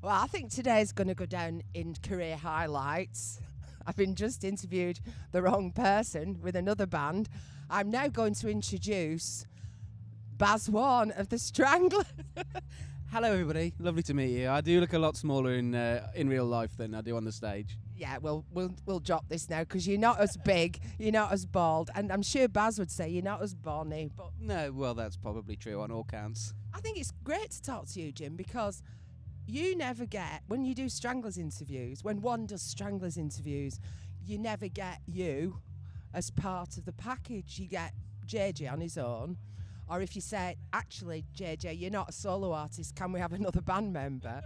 Well, I think today's going to go down in career highlights. I've been just interviewed the wrong person with another band. I'm now going to introduce Baz Warren of the Stranglers. Hello, everybody. Lovely to meet you. I do look a lot smaller in real life than I do on the stage. Yeah, we'll drop this now because you're not as big, you're not as bald, and I'm sure Baz would say you're not as bony. But No, well, that's probably true on all counts. I think it's great to talk to you, Jim, because you never get, when you do Stranglers interviews, when one does Stranglers interviews, you never get you as part of the package. You get JJ on his own. Or if you say, actually, JJ, you're not a solo artist, can we have another band member?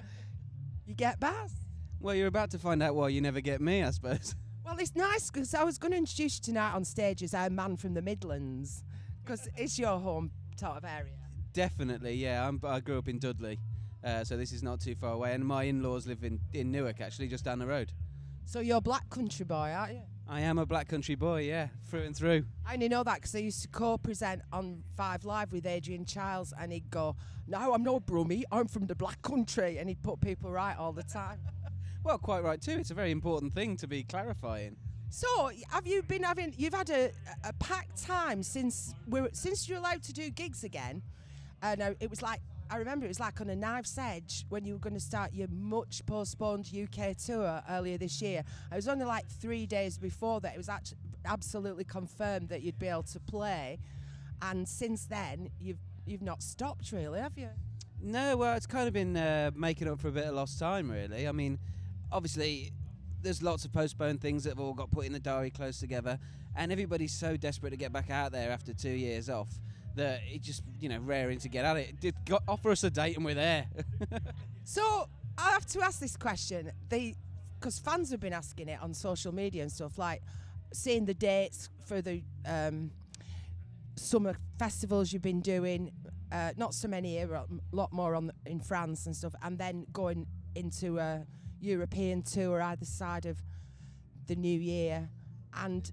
You get Baz. Well, you're about to find out why you never get me, I suppose. Well, it's nice because I was going to introduce you tonight on stage as our man from the Midlands because it's your home sort of area. Definitely, yeah. I grew up in Dudley, so this is not too far away. And my in-laws live in Newark, actually, just down the road. So you're a black country boy, aren't you? I am a black country boy, yeah, through and through. I only know that because I used to co-present on 5 Live with Adrian Childs, and he'd go, "No, I'm no Brummie, I'm from the black country," and he'd put people right all the time. Well, quite right too. It's a very important thing to be clarifying. So, have you been having? You've had a packed time since you're allowed to do gigs again. And it was like, I remember it was like on a knife's edge when you were going to start your much postponed UK tour earlier this year. It was only like 3 days before that it was actually absolutely confirmed that you'd be able to play. And since then, you've not stopped really, have you? No, well, it's kind of been making up for a bit of lost time, really. I mean, obviously, there's lots of postponed things that have all got put in the diary close together, and everybody's so desperate to get back out there after 2 years off that it just, raring to get at it. Offer us a date and we're there. So I have to ask this question, because fans have been asking it on social media and stuff, like seeing the dates for the summer festivals you've been doing, not so many here, a lot more in France and stuff, and then going into a European tour either side of the new year. And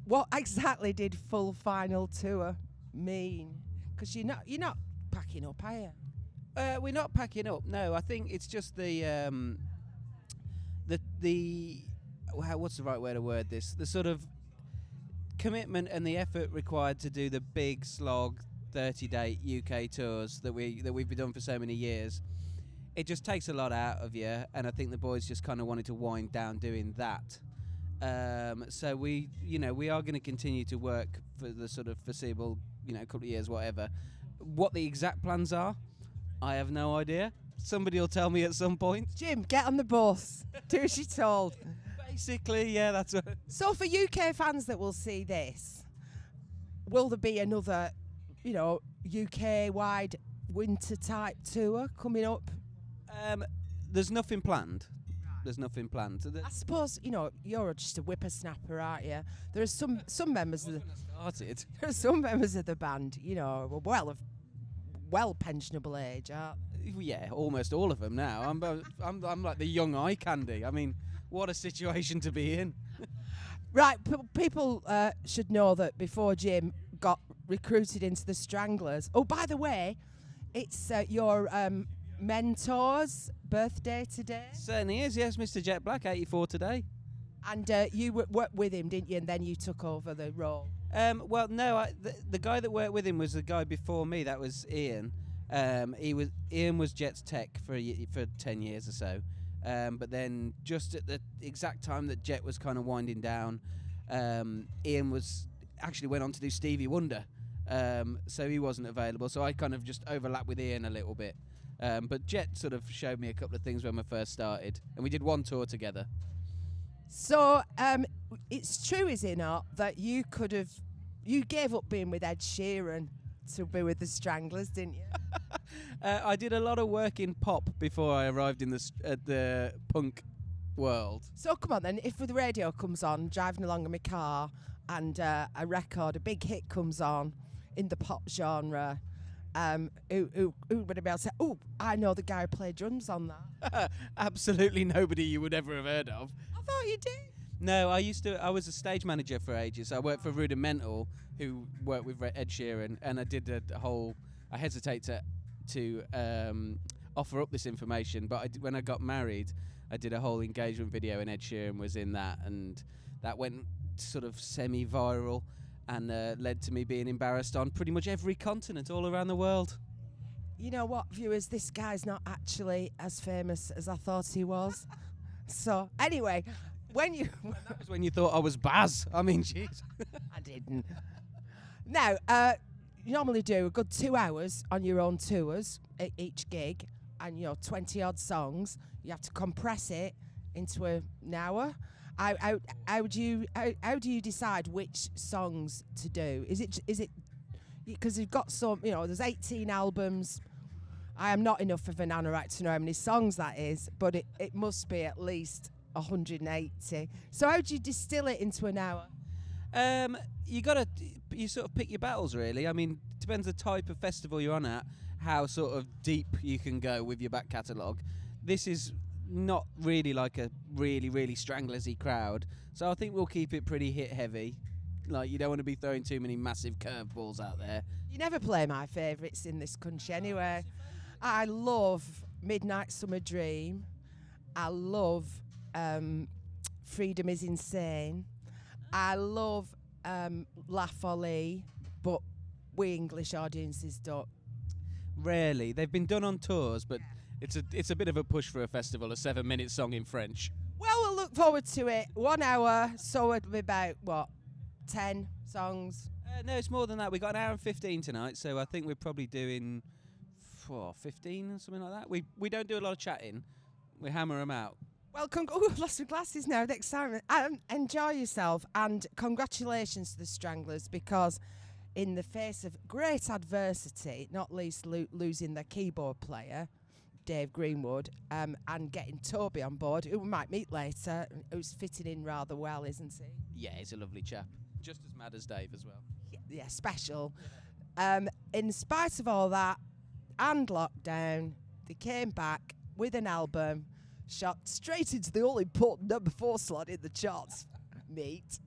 what exactly did full final tour mean? Because you're not packing up, are you? We're not packing up. No, I think it's just what's the right way to word this? The sort of commitment and the effort required to do the big slog 30-day UK tours that we've been doing for so many years. It just takes a lot out of you, and I think the boys just kind of wanted to wind down doing that. So we are going to continue to work for the sort of foreseeable, couple of years, whatever. What the exact plans are, I have no idea. Somebody will tell me at some point. Jim, get on the bus. Do as you're told. Basically, yeah, that's it. So for UK fans that will see this, will there be another, UK-wide winter-type tour coming up? There's nothing planned. There's nothing planned. I suppose you're just a whippersnapper, aren't you? There are some members of there are some members of the band, well pensionable age, aren't they? Yeah, almost all of them now. I'm like the young eye candy. I mean, what a situation to be in. Right, people should know that before Jim got recruited into the Stranglers. Oh, by the way, it's your mentor's birthday today. Certainly is, yes, Mr. Jet Black, 84 today. And you worked with him, didn't you? And then you took over the role. Well, no, the guy that worked with him was the guy before me. That was Ian. Ian was Jet's tech for 10 years or so. But then just at the exact time that Jet was kind of winding down, Ian went on to do Stevie Wonder. So he wasn't available. So I kind of just overlapped with Ian a little bit. But Jet sort of showed me a couple of things when we first started, and we did one tour together. So it's true, is it not, that you gave up being with Ed Sheeran to be with the Stranglers, didn't you? I did a lot of work in pop before I arrived in the punk world. So come on then, if the radio comes on, driving along in my car, and a big hit comes on in the pop genre, who would I be able to say, "Oh, I know the guy who played drums on that"? Absolutely nobody you would ever have heard of. I thought you did. No, I was a stage manager for ages. I worked for Rudimental, who worked with Ed Sheeran, and I did a whole. I hesitate to offer up this information, but when I got married, I did a whole engagement video, and Ed Sheeran was in that, and that went sort of semi-viral and led to me being embarrassed on pretty much every continent all around the world. You know what, viewers? This guy's not actually as famous as I thought he was. So, anyway, when you... That was when you thought I was Baz. I mean, jeez. I didn't. Now, you normally do a good 2 hours on your own tours, each gig, and, 20-odd songs. You have to compress it into an hour. How do you decide which songs to do? Is it because you've got some, there's 18 albums. I am not enough of an anorak to know how many songs that is, but it must be at least 180. So how do you distill it into an hour? You sort of pick your battles, really. I mean, depends the type of festival you're on at, how sort of deep you can go with your back catalogue. This is not really like a really, really stranglersy crowd, so I think we'll keep it pretty hit heavy. Like, you don't want to be throwing too many massive curveballs out there. You never play my favourites in this country anyway. I love Midnight Summer Dream. I love Freedom is Insane. I love La Folie, but we English audiences don't. Rarely. They've been done on tours, but it's a bit of a push for a festival, a 7-minute song in French. Well, we'll look forward to it. 1 hour, so it'll be about, 10 songs? No, it's more than that. We've got an hour and 15 tonight, so I think we're probably doing 15 or something like that. We don't do a lot of chatting. We hammer them out. Well, lost my glasses now, the excitement. Enjoy yourself, and congratulations to the Stranglers, because in the face of great adversity, not least losing their keyboard player, Dave Greenwood, and getting Toby on board, who we might meet later, who's fitting in rather well, isn't he? Yeah, he's a lovely chap. Just as mad as Dave as well. Yeah, special. In spite of all that and lockdown, they came back with an album, shot straight into the all-important number 4 slot in the charts, mate.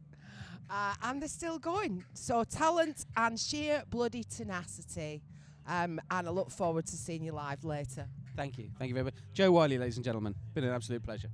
And they're still going. So talent and sheer bloody tenacity. And I look forward to seeing you live later. Thank you. Thank you very much. Joe Wiley, ladies and gentlemen. Been an absolute pleasure.